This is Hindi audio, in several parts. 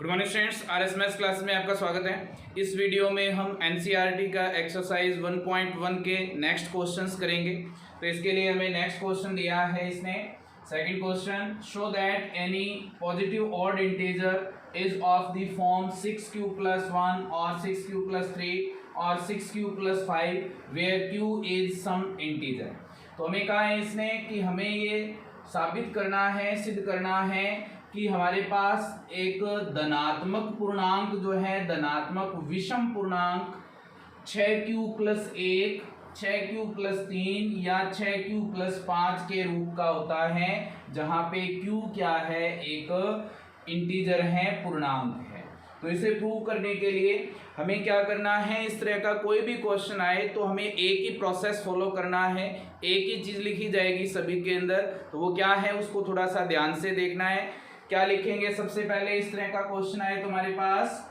Good morning students, RS maths class में आपका स्वागत है। इस वीडियो में हम एनसीईआरटी का एक्सरसाइज 1.1 के नेक्स्ट क्वेश्चंस करेंगे। तो इसके लिए हमें नेक्स्ट क्वेश्चन दिया है इसने। Second question, show that any positive odd integer is of the form 6q + 1 और 6q + 3 और 6q + 5 where q is some integer. तो हमें कहा है इसने कि हमें ये साबित करना है, सिद्ध करना है कि हमारे पास एक धनात्मक पूर्णांक जो है, धनात्मक विषम पूर्णांक 6q + 1, 6q + 3 या 6q + 5 के रूप का होता है, जहाँ पे q क्या है, एक इंटीजर है, पूर्णांक है। तो इसे प्रूव करने के लिए हमें क्या करना है, इस तरह का कोई भी क्वेश्चन आए तो हमें एक ही प्रोसेस फॉलो करना है, एक ही चीज़ लिखी जाएगी सभी के अंदर। तो वो क्या है उसको थोड़ा सा ध्यान से देखना है। क्या लिखेंगे, सबसे पहले इस तरह का क्वेश्चन आए तो हमारे पास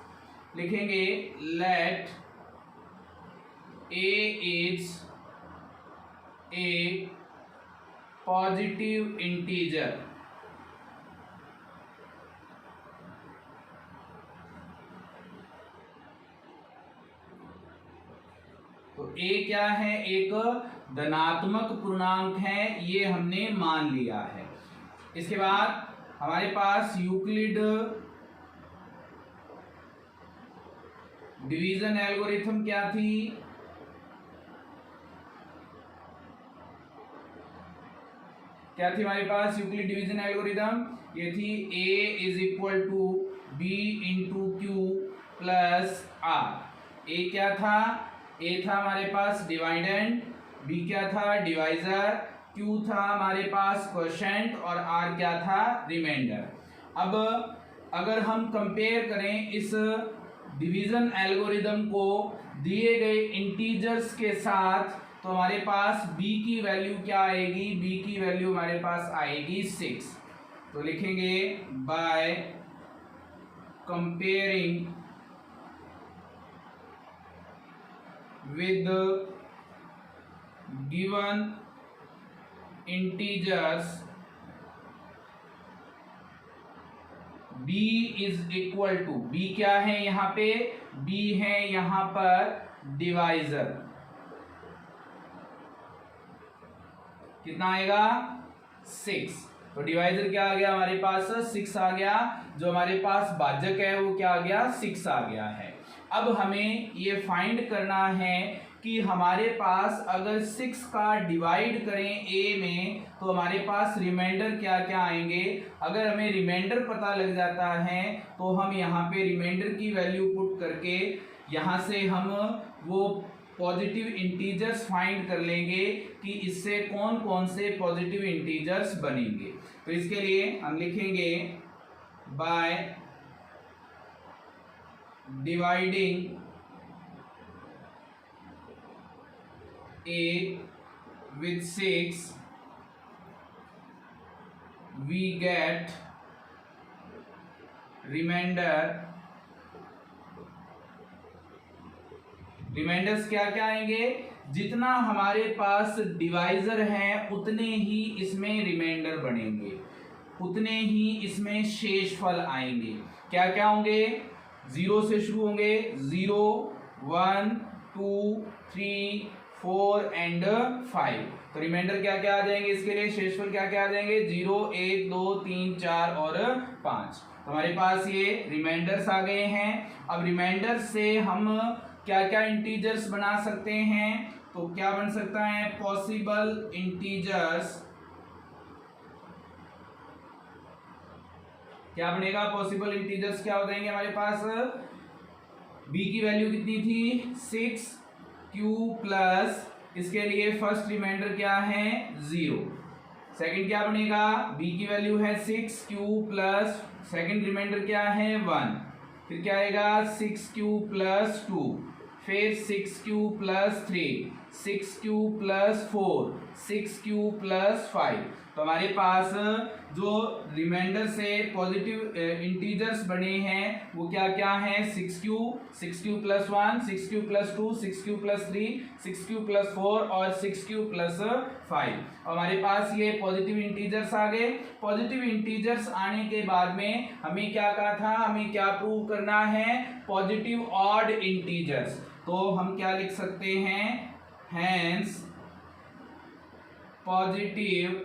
लिखेंगे let A is a positive integer. तो ए क्या है, एक धनात्मक पूर्णांक है, ये हमने मान लिया है। इसके बाद हमारे पास यूक्लिड डिवीजन एल्गोरिथम क्या थी, हमारे पास यूक्लिड डिवीजन एल्गोरिथम ये थी a = b × q + r। a क्या था, a था हमारे पास डिवाइडेंड, b क्या था डिवाइजर, q था हमारे पास क्वोशेंट और r क्या था रिमाइंडर। अब अगर हम कंपेयर करें इस डिवीजन एल्गोरिदम को दिए गए इंटीजर्स के साथ, तो हमारे पास b की वैल्यू क्या आएगी, b की वैल्यू हमारे पास आएगी 6। तो लिखेंगे by comparing with given integers b = b क्या है यहाँ पे, b है यहाँ पर डिवाइजर। कितना आएगा 6। तो डिवाइजर क्या आ गया हमारे पास 6 आ गया, जो हमारे पास भाजक है वो क्या आ गया 6 आ गया है। अब हमें ये फाइंड करना है कि हमारे पास अगर 6 का डिवाइड करें a में तो हमारे पास रिमाइंडर क्या क्या आएंगे। अगर हमें रिमाइंडर पता लग जाता है तो हम यहाँ पे रिमाइंडर की वैल्यू पुट करके यहाँ से हम वो पॉजिटिव इंटीजर्स फाइंड कर लेंगे कि इससे कौन कौन से पॉजिटिव इंटीजर्स बनेंगे। तो इसके लिए हम लिखेंगे by dividing a with 6 we get remainders क्या क्या आएंगे, जितना हमारे पास डिवाइजर है उतने ही इसमें रिमाइंडर बनेंगे, उतने ही इसमें शेषफल आएंगे। क्या क्या होंगे, 0 से शुरू होंगे, 0, 1, 2, 3, 4 एंड 5। तो रिमाइंडर क्या क्या आ जाएंगे, इसके लिए शेषफल क्या क्या आ जाएंगे, 0, 1, 2, 3, 4 और 5। तो हमारे पास ये रिमाइंडर्स आ गए हैं। अब रिमाइंडर से हम क्या क्या इंटीजर्स बना सकते हैं, तो क्या बन सकता है, पॉसिबल इंटीजर्स। क्या बनेगा, पॉसिबल इंटीजर्स क्या हो जाएंगे हमारे पास, b की वैल्यू कितनी थी 6q प्लस, इसके लिए फर्स्ट रिमाइंडर क्या है 0। सेकंड क्या बनेगा, b की वैल्यू है 6q प्लस, सेकंड रिमाइंडर क्या है 1। फिर क्या आएगा 6q + 2, फिर 6q + 3, 6q plus 4, 6q plus 5। तो हमारे पास जो रिमाइंडर से पॉजिटिव इंटीजर्स बने हैं वो क्या क्या हैं? 6q, 6q plus 1, 6q plus 2, 6q plus 3, 6q plus 4 और 6q प्लस 5। हमारे पास ये पॉजिटिव इंटीजर्स आ गए। पॉजिटिव इंटीजर्स आने के बाद में हमें क्या कहा था? हमें क्या प्रूव करना है? Positive odd integers. तो हम क्या लिख सकते हैं? Hence positive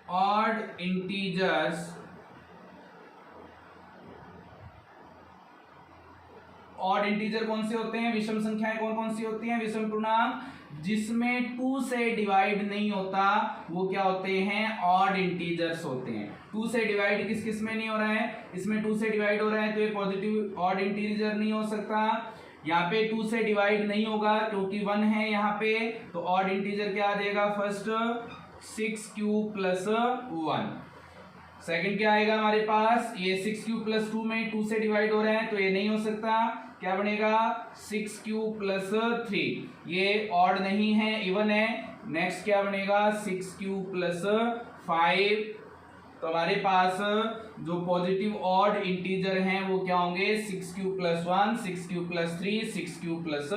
odd integers odd integer कौन से होते हैं? विषम संख्याएं कौन कौन सी होती हैं? विषम पूर्णांक जिसमें 2 से डिवाइड नहीं होता वो क्या होते हैं? ऑड इंटीजर्स होते हैं। 2 से डिवाइड किस किस में नहीं हो रहा है? इसमें 2 से डिवाइड हो रहा है तो ये पॉजिटिव ऑड इंटीजर नहीं हो सकता। यहाँ पे 2 से डिवाइड नहीं होगा क्योंकि 1 है यहाँ पे, तो ऑड इंटीजर क्या आ जाएगा? First 6q plus 1। सेकंड क्या आएगा हमारे पास? ये 6q प्लस 2 में 2 से डिवाइड हो रहे हैं तो ये नहीं हो सकता। क्या बनेगा? 6q plus 3। ये ऑड नहीं है, इवन है। नेक्स्ट क्या बनेगा? 6q plus 5। तो हमारे पास जो पॉजिटिव ऑड इंटीजर हैं वो क्या होंगे? 6q plus 1, 6q plus 3, 6q plus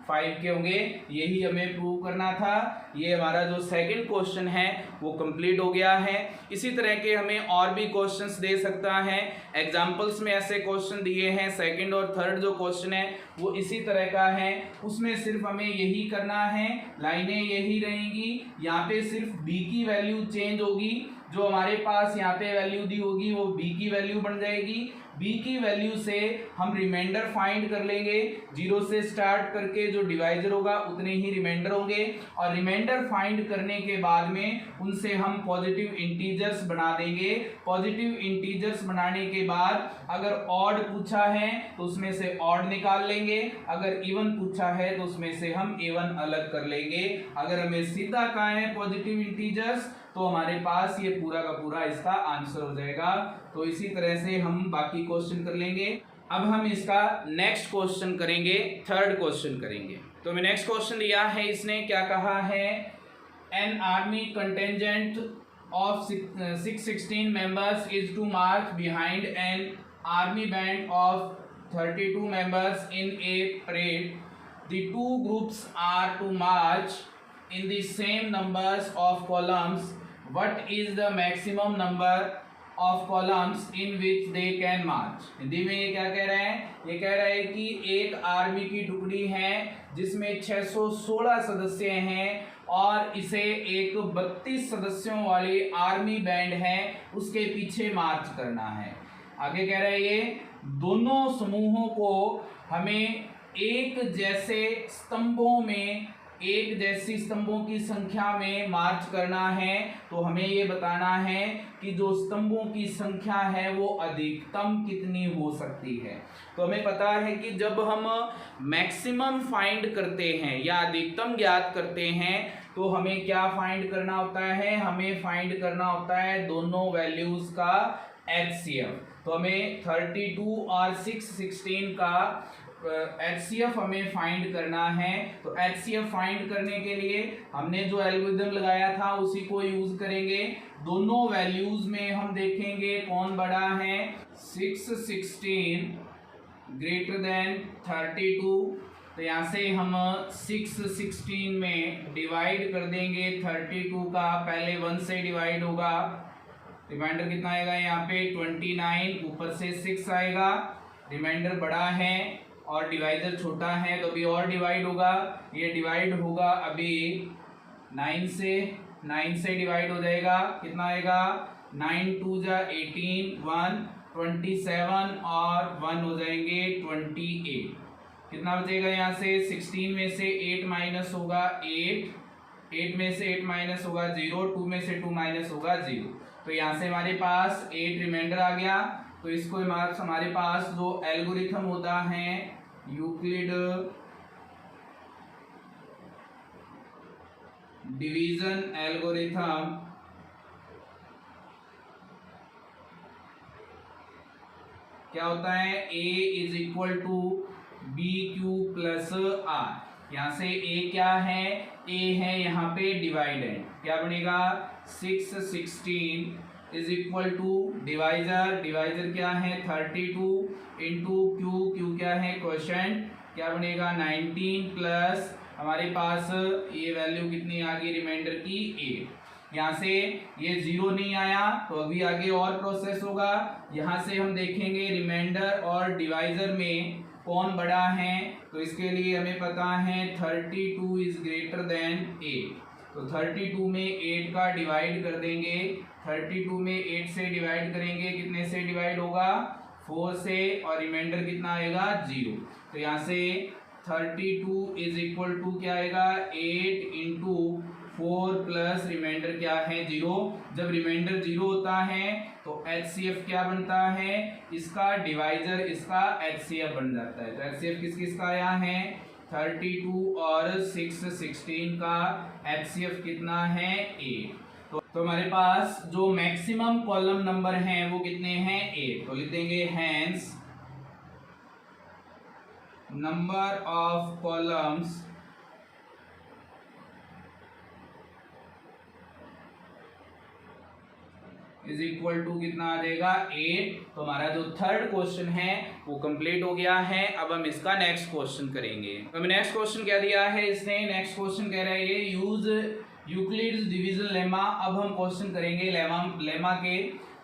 5 के होंगे। यही हमें प्रूव करना था। ये हमारा जो सेकंड क्वेश्चन है वो कंप्लीट हो गया है। इसी तरह के हमें और भी क्वेश्चंस दे सकता है। एग्जांपल्स में ऐसे क्वेश्चन दिए हैं। सेकंड और थर्ड जो क्वेश्चन है वो इसी तरह का है। उसमें सिर्फ हमें यही करना है, लाइनें यही रहेंगी। यहाँ पे सिर्फ b की वैल्यू चेंज होगी। जो हमारे पास यहाँ पे वैल्यू दी होगी वो b की वैल्यू बन जाएगी। b की वैल्यू से हम रिमाइंडर फाइंड कर लेंगे। 0 से स्टार्ट करके जो डिवाइजर होगा उतने ही रिमाइंडर होंगे, और रिमाइंडर फाइंड करने के बाद में उनसे हम पॉजिटिव इंटीजर्स बना देंगे। पॉजिटिव इंटीजर्स बनाने के बाद अगर ऑड पूछा है तो उसमें से ऑड निकाल लेंगे, अगर इवन पूछा है तो उसमें से हम इवन अलग कर लेंगे। अगर हमें सीधा कहा है पॉजिटिव इंटीजर्स तो हमारे पास ये पूरा का पूरा इसका आंसर हो जाएगा। तो इसी तरह से हम बाकी क्वेश्चन कर लेंगे। अब हम इसका नेक्स्ट क्वेश्चन करेंगे, थर्ड क्वेश्चन करेंगे। तो मैं नेक्स्ट क्वेश्चन दिया है, इसने क्या कहा है? An army contingent of 616 members is to march behind an army band of 32 members in a parade. The two groups are to march in the same numbers of columns. What is the maximum number of columns in which they can march? Hindi में ये क्या कह रहे हैं? ये कह रहा है कि एक आर्मी की टुकड़ी है जिसमें 616 सदस्य हैं और इसे एक 32 सदस्यों वाली आर्मी बैंड है, उसके पीछे मार्च करना है। आगे कह रहा है ये दोनों समूहों को हमें एक जैसे स्तंभों में, एक जैसी स्तंभों की संख्या में मार्च करना है। तो हमें ये बताना है कि जो स्तंभों की संख्या है वो अधिकतम कितनी हो सकती है। तो हमें पता है कि जब हम मैक्सिमम फाइंड करते हैं या अधिकतम ज्ञात करते हैं तो हमें क्या फाइंड करना होता है? हमें फाइंड करना होता है दोनों वैल्यूज का HCF। तो हमें 32 और 616 का HCF हमें फाइंड करना है। तो HCF फाइंड करने के लिए हमने जो एल्गोरिथम लगाया था उसी को यूज करेंगे। दोनों वैल्यूज में हम देखेंगे कौन बड़ा है। 616 ग्रेटर देन 32, तो यहाँ से हम 616 में डिवाइड कर देंगे 32 का। पहले 1 से डिवाइड होगा, रिमाइंडर कितना आएगा यहाँ पे 29, ऊपर से 6 आएगा। रिमाइंडर बड़ा है और डिवाइजर छोटा है तो अभी और डिवाइड होगा। ये डिवाइड होगा अभी 9 से डिवाइड हो जाएगा। कितना आएगा? 9 2 जा 18, 1 27 और 1 हो जाएंगे 28। कितना बचेगा यहाँ से? 16 में से 8 माइनस होगा 8 में से 8 माइनस होगा 0, 2 में से 2 माइनस होगा 0। तो यहाँ से हमारे पास 8 रिमाइंडर आ गया। तो इसको मार्क्स हमारे पास जो एल्गोरिथम होता है यूक्लिड डिवीजन एल्गोरिथम, क्या होता है? A is equal to B Q plus R. यहाँ से ए क्या है, ए है यहाँ पे डिवाइडेंड, क्या बनेगा 616 is equal to divisor, divisor क्या है 32 इंटू क्यू, क्यू क्या है क्वोशेंट, क्या बनेगा 19 प्लस हमारे पास ये वैल्यू कितनी आ गई रिमाइंडर की 8। यहाँ से ये 0 नहीं आया तो अभी आगे और प्रोसेस होगा। यहाँ से हम देखेंगे रिमाइंडर और डिवाइजर में कौन बड़ा है, तो इसके लिए हमें पता है 32 इज ग्रेटर देन 8, तो 32 में 8 का डिवाइड कर देंगे, 32 में 8 से डिवाइड करेंगे, कितने से डिवाइड होगा 4 से, और रिमाइंडर कितना आएगा 0। तो यहाँ से 32 इज इक्वल टू क्या आएगा 8 इंटू 4 प्लस रिमाइंडर क्या है 0। जब रिमाइंडर 0 होता है तो HCF क्या बनता है, इसका डिवाइजर इसका HCF बन जाता है। तो HCF किस किस का आया है 32 और 616 का HCF कितना है 8। तो हमारे पास जो मैक्सिमम कॉलम नंबर हैं वो कितने हैं 8। तो लिख देंगे hence number of columns is equal to कितना आ जाएगा 8। तो हमारा जो थर्ड क्वेश्चन है वो कंप्लीट हो गया है। अब हम इसका नेक्स्ट क्वेश्चन करेंगे। अब नेक्स्ट क्वेश्चन क्या दिया है इसने, नेक्स्ट क्वेश्चन कह रहा है ये यूज यूक्लिड्स डिवीजन लेमा। अब हम क्वेश्चन करेंगे लेमा के,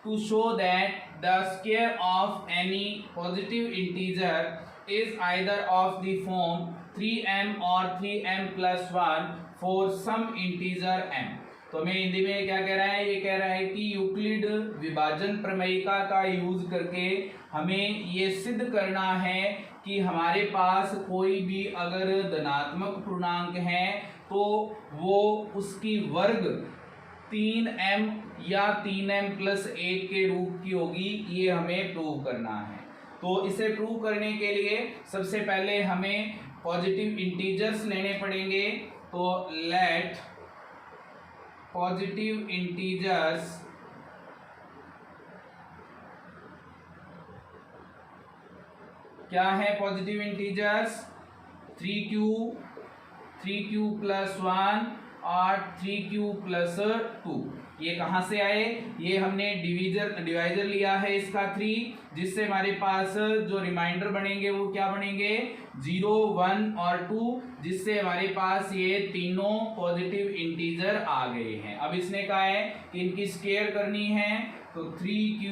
to show that the square of any positive integer is either of the form 3m or 3m plus 1 for some integer m। तो हमें हिंदी में क्या कह रहा है, ये कह रहा है कि यूक्लिड विभाजन प्रमेयिका का यूज करके हमें ये सिद्ध करना है कि हमारे पास कोई भी अगर धनात्मक पूर्णांक है तो वो उसकी वर्ग 3m या 3m प्लस 1 के रूप की होगी, ये हमें प्रूव करना है। तो इसे प्रूव करने के लिए सबसे पहले हमें पॉजिटिव इंटीजर्स लेने पड़ेंगे। तो लेट पॉजिटिव इंटीजर्स क्या है, पॉजिटिव इंटीजर्स 3q प्लस 1 और 3q प्लस 2। ये कहाँ से आए, ये हमने डिवाइजर लिया है इसका 3, जिससे हमारे पास जो रिमाइंडर बनेंगे वो क्या बनेंगे 0, 1 और 2, जिससे हमारे पास ये तीनों पॉजिटिव इंटीजर आ गए हैं। अब इसने कहा है कि इनकी स्क्वायर करनी है, तो 3q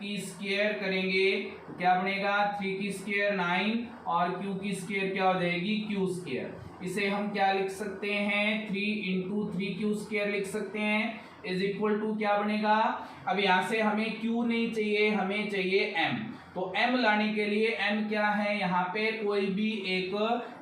की स्क्वायर करेंगे तो क्या बनेगा 3 की स्क्वायर 9 और q की स्क्वायर क्या हो जाएगी q स्क्वायर। इसे हम क्या लिख सकते हैं 3 इंटू 3q स्क्वायर लिख सकते हैं इज इक्वल टू क्या बनेगा। अब यहाँ से हमें q नहीं चाहिए, हमें चाहिए m। तो m लाने के लिए m क्या है, यहाँ पे कोई भी एक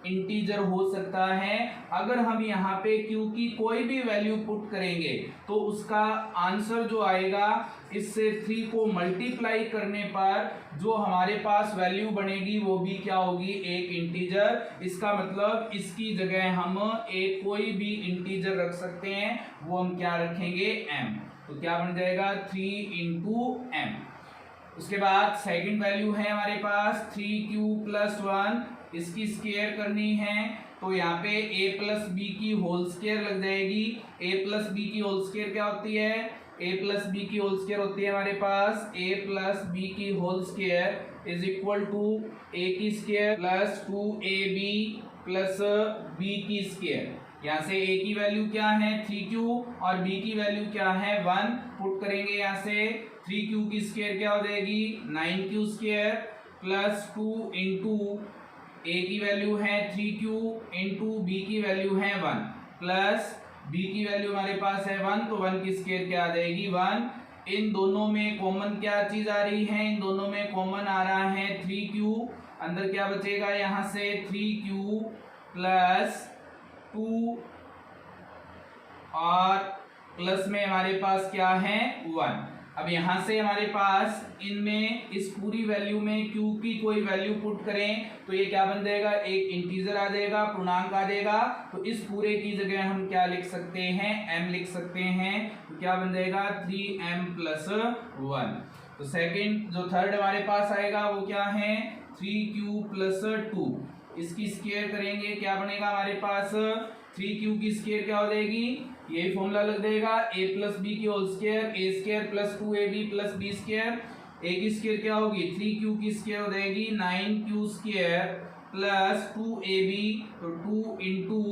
इंटीजर हो सकता है। अगर हम यहाँ पे q की कोई भी वैल्यू पुट करेंगे तो उसका आंसर जो आएगा इससे 3 को मल्टीप्लाई करने पर जो हमारे पास वैल्यू बनेगी वो भी क्या होगी एक इंटीजर। इसका मतलब इसकी जगह हम एक कोई भी इंटीजर रख सकते हैं, वो हम क्या रखेंगे m। तो क्या बन जाएगा 3 इंटू m। उसके बाद सेकंड वैल्यू है हमारे पास 3q प्लस 1, इसकी स्क्वायर करनी है तो यहाँ पे a प्लस बी की होल स्क्वायर लग जाएगी। a प्लस बी की होल स्क्वायर क्या होती है, a प्लस बी की होल स्क्वायर होती है हमारे पास a प्लस बी की whole square is equal to a की square plus 2ab plus b की स्क्वायर। यहाँ से a की वैल्यू क्या है 3q और b की वैल्यू क्या है 1, पुट करेंगे यहाँ से 3q की स्क्वायर क्या हो जाएगी 9q square plus 2 into a की वैल्यू है 3q इंटू b की वैल्यू है 1 प्लस b की वैल्यू हमारे पास है 1, तो 1 की स्क्वायर क्या आ जाएगी 1। इन दोनों में कॉमन क्या चीज आ रही है, इन दोनों में कॉमन आ रहा है 3q, अंदर क्या बचेगा यहाँ से 3q प्लस 2 और प्लस में हमारे पास क्या है 1। अब यहाँ से हमारे पास इनमें इस पूरी वैल्यू में q की कोई वैल्यू पुट करें तो ये क्या बन जाएगा एक इंटीजर आ जाएगा, पूर्णांक आ जाएगा। तो इस पूरे की जगह हम क्या लिख सकते हैं m लिख सकते हैं, तो क्या बन जाएगा 3m प्लस 1। तो सेकंड जो थर्ड हमारे पास आएगा वो क्या है 3q प्लस 2। इसकी स्क्वायर करेंगे, क्या बनेगा हमारे पास 3q की स्क्वायर क्या हो जाएगी, यही फॉर्मूला लग जाएगा a प्लस बी की whole square, A square plus 2ab plus B square, a की स्क्वायर क्या होगी 3q की स्क्वायर हो जाएगी 9q स्क्वायर प्लस 2ab, तो 2 इंटू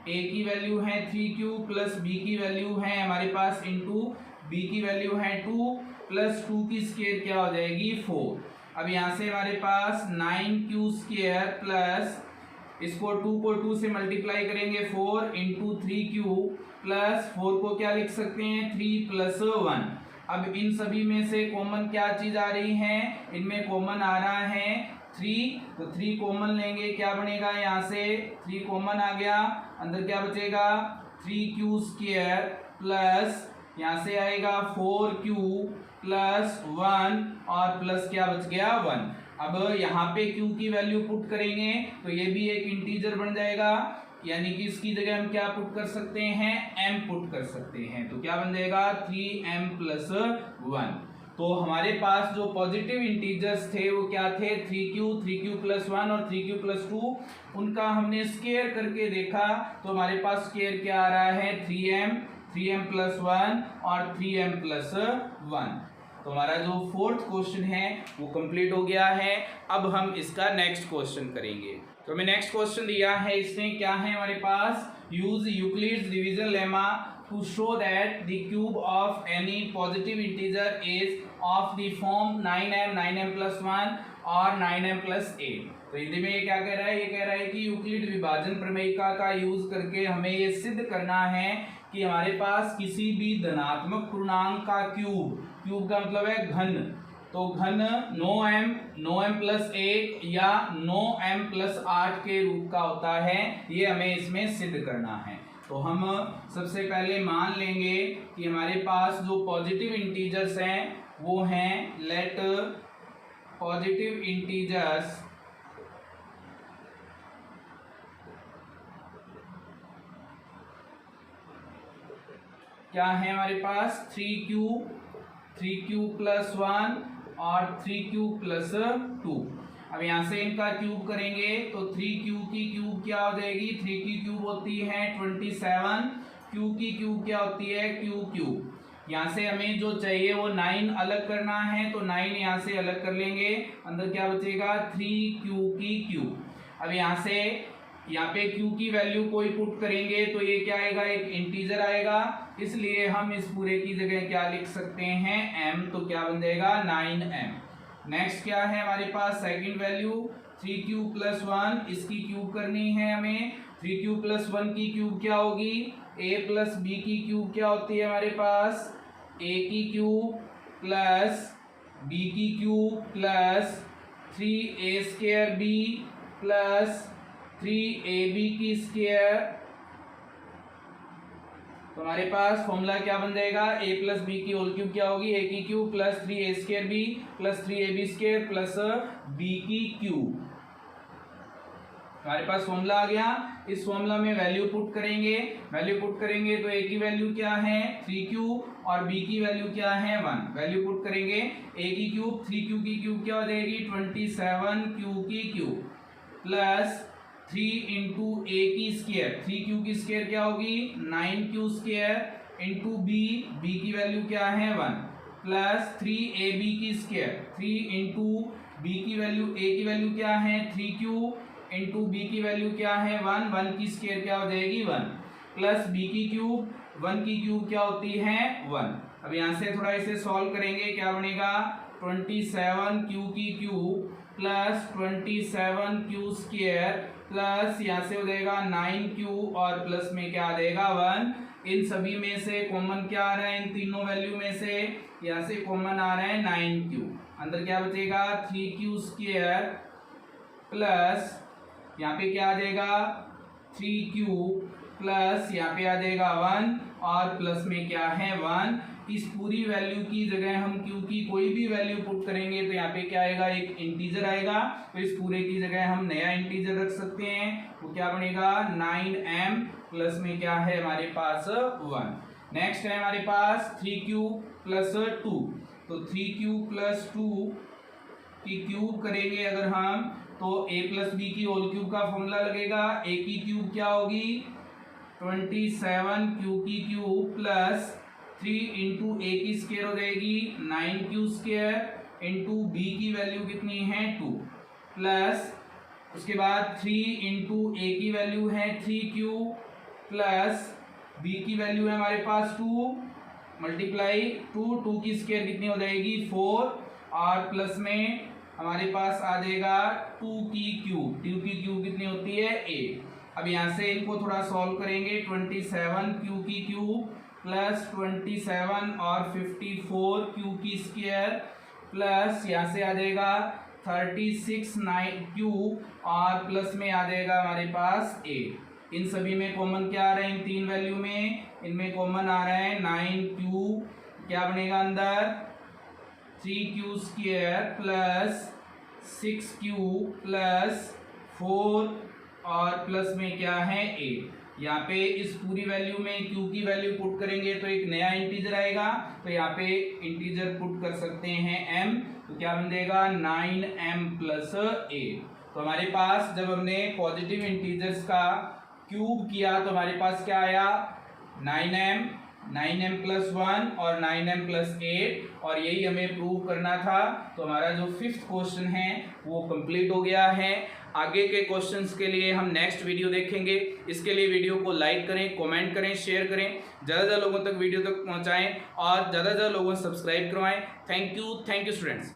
a की वैल्यू है 3q प्लस b की वैल्यू है हमारे पास इंटू b की वैल्यू है 2 प्लस 2 की स्क्वायर क्या हो जाएगी 4। अब यहाँ से हमारे पास 9q स्क्वायर प्लस इसको 2 को 2 से मल्टीप्लाई करेंगे 4 इंटू 3q प्लस 4 को क्या लिख सकते हैं 3 प्लस 1। अब इन सभी में से कॉमन क्या चीज आ रही है, इनमें कॉमन आ रहा है 3, तो 3 कॉमन लेंगे, क्या बनेगा यहाँ से 3 कॉमन आ गया, अंदर क्या बचेगा 3q स्क्वायर प्लस यहाँ से आएगा 4q प्लस 1 और प्लस क्या बच गया 1। अब यहाँ पे q की वैल्यू पुट करेंगे तो ये भी एक इंटीजर बन जाएगा, यानी कि इसकी जगह हम क्या पुट कर सकते हैं m पुट कर सकते हैं, तो क्या बन जाएगा 3m प्लस 1। तो हमारे पास जो पॉजिटिव इंटीजर्स थे वो क्या थे 3q प्लस 1 और 3q प्लस 2, उनका हमने स्क्वायर करके देखा तो हमारे पास स्क्वायर क्या आ रहा है 3m प्लस 1 और 3m प्लस 1। तो हमारा जो फोर्थ क्वेश्चन है वो कंप्लीट हो गया है। अब हम इसका नेक्स्ट क्वेश्चन करेंगे। तो हमें नेक्स्ट क्वेश्चन दिया है, इसमें क्या है हमारे पास use Euclid's division lemma to show that the cube of any positive integer is of the form 9m plus 1 और 9m प्लस 8। तो हिंदी में ये क्या कह रहा है, ये कह रहा है कि यूक्लिड विभाजन प्रमेयिका का यूज करके हमें ये सिद्ध करना है कि हमारे पास किसी भी धनात्मक पूर्णांक का क्यूब का मतलब है घन, तो घन 9m प्लस 8 या 9m प्लस 8 के रूप का होता है, ये हमें इसमें सिद्ध करना है। तो हम सबसे पहले मान लेंगे कि हमारे पास जो पॉजिटिव इंटीजर्स हैं वो हैं, लेट पॉजिटिव इंटीजर्स क्या है हमारे पास 3q प्लस 1 और 3q प्लस 2। अब यहाँ से इनका क्यूब करेंगे तो 3q की क्यूब क्या हो जाएगी, 3 की क्यूब होती है 27, q की क्यूब क्या होती है q। यहाँ से हमें जो चाहिए वो 9 अलग करना है, तो 9 यहाँ से अलग कर लेंगे, अंदर क्या बचेगा 3q की क्यूब। अब यहाँ पे q की वैल्यू कोई पुट करेंगे तो ये क्या आएगा, एक इंटीजर आएगा, इसलिए हम इस पूरे की जगह क्या लिख सकते हैं m, तो क्या बन जाएगा 9m। नेक्स्ट क्या है हमारे पास सेकंड वैल्यू 3q प्लस 1, इसकी क्यूब करनी है हमें। 3q प्लस 1 की क्यूब क्या होगी, a प्लस b की क्यूब क्या होती है हमारे पास a की क्यूब प्लस b की cube plus 3a square b plus 3ab की स्क्वायर। तो हमारे पास फॉर्मूला क्या बन जाएगा, a प्लस बी की होल क्यूब क्या होगी, a की cube plus 3a square b plus 3ab square plus b की क्यूब। हमारे पास फॉर्मूला आ गया, इस फॉर्मूला में वैल्यू पुट करेंगे तो a की वैल्यू क्या है 3q और b की वैल्यू क्या है 1। वैल्यू पुट करेंगे, a की क्यूब 3q की क्यूब क्या हो जाएगी 27q की क्यूब प्लस 3 इंटू ए की स्क्वायर, 3q की स्क्वायर क्या होगी 9q स्क्वायर इंटू b की वैल्यू क्या है 1 प्लस 3ab की स्क्वायर, 3 इंटू b की वैल्यू a की वैल्यू क्या है 3q इंटू b की वैल्यू क्या है 1 की स्क्वायर क्या हो जाएगी 1 प्लस b की क्यूब, 1 की क्यूब क्या होती है 1। अब यहाँ से थोड़ा इसे सॉल्व करेंगे, क्या बनेगा 27q की cube plus 27q square plus यहाँ से हो जाएगा 9q और प्लस में क्या आ जाएगा 1। इन सभी में से कॉमन क्या आ रहा है, इन तीनों वैल्यू में से यहाँ से कॉमन आ रहा है 9q, अंदर क्या बचेगा 3q स्क्वायर प्लस यहाँ पे क्या आ जाएगा 3q प्लस यहाँ पे आ जाएगा 1 और प्लस में क्या है 1। इस पूरी वैल्यू की जगह हम q की कोई भी वैल्यू पुट करेंगे तो यहाँ पे क्या आएगा, एक इंटीजर आएगा, तो इस पूरे की जगह हम नया इंटीजर रख सकते हैं, वो क्या बनेगा 9m प्लस में क्या है हमारे पास 1। नेक्स्ट है हमारे पास 3q प्लस 2, तो 3q प्लस 2 की क्यूब करेंगे अगर हम, तो a प्लस बी की होल क्यूब का फॉर्मूला लगेगा। a की क्यूब क्या होगी 27 q की क्यूब प्लस 3 इंटू ए की स्क्वायर हो जाएगी 9q स्क्वायर इंटू बी की वैल्यू कितनी है 2 प्लस उसके बाद 3 इंटू ए की वैल्यू है 3q प्लस बी की वैल्यू है हमारे पास 2 मल्टीप्लाई 2 की स्क्वायर कितनी हो जाएगी 4 और प्लस में हमारे पास आ जाएगा 2 की क्यूब कितनी होती है 8। अब यहाँ से इनको थोड़ा सॉल्व करेंगे 27 क्यू की क्यूब प्लस 27 और 54 क्यू की स्क्वायर प्लस यहाँ से आ जाएगा 36 9 क्यूब और प्लस में आ जाएगा हमारे पास 8। इन सभी में कॉमन क्या आ रहा है इन तीन वैल्यू में, इनमें कॉमन आ रहा है 9 क्यूब, क्या बनेगा अंदर 3q square plus 6q plus 4 और प्लस में क्या है 8। यहाँ पे इस पूरी वैल्यू में q की वैल्यू पुट करेंगे तो एक नया इंटीजर आएगा, तो यहाँ पे इंटीजर पुट कर सकते हैं m, तो क्या बन जाएगा 9m प्लस 8। तो हमारे पास जब हमने पॉजिटिव इंटीजर्स का क्यूब किया तो हमारे पास क्या आया 9m प्लस 1 और 9m प्लस 8, और यही हमें प्रूव करना था। तो हमारा जो 5th क्वेश्चन है वो कंप्लीट हो गया है। आगे के क्वेश्चंस के लिए हम नेक्स्ट वीडियो देखेंगे। इसके लिए वीडियो को लाइक करें, कमेंट करें, शेयर करें, ज़्यादा लोगों तक वीडियो तक पहुंचाएं और ज़्यादा लोगों को सब्सक्राइब करवाएं। Thank you students.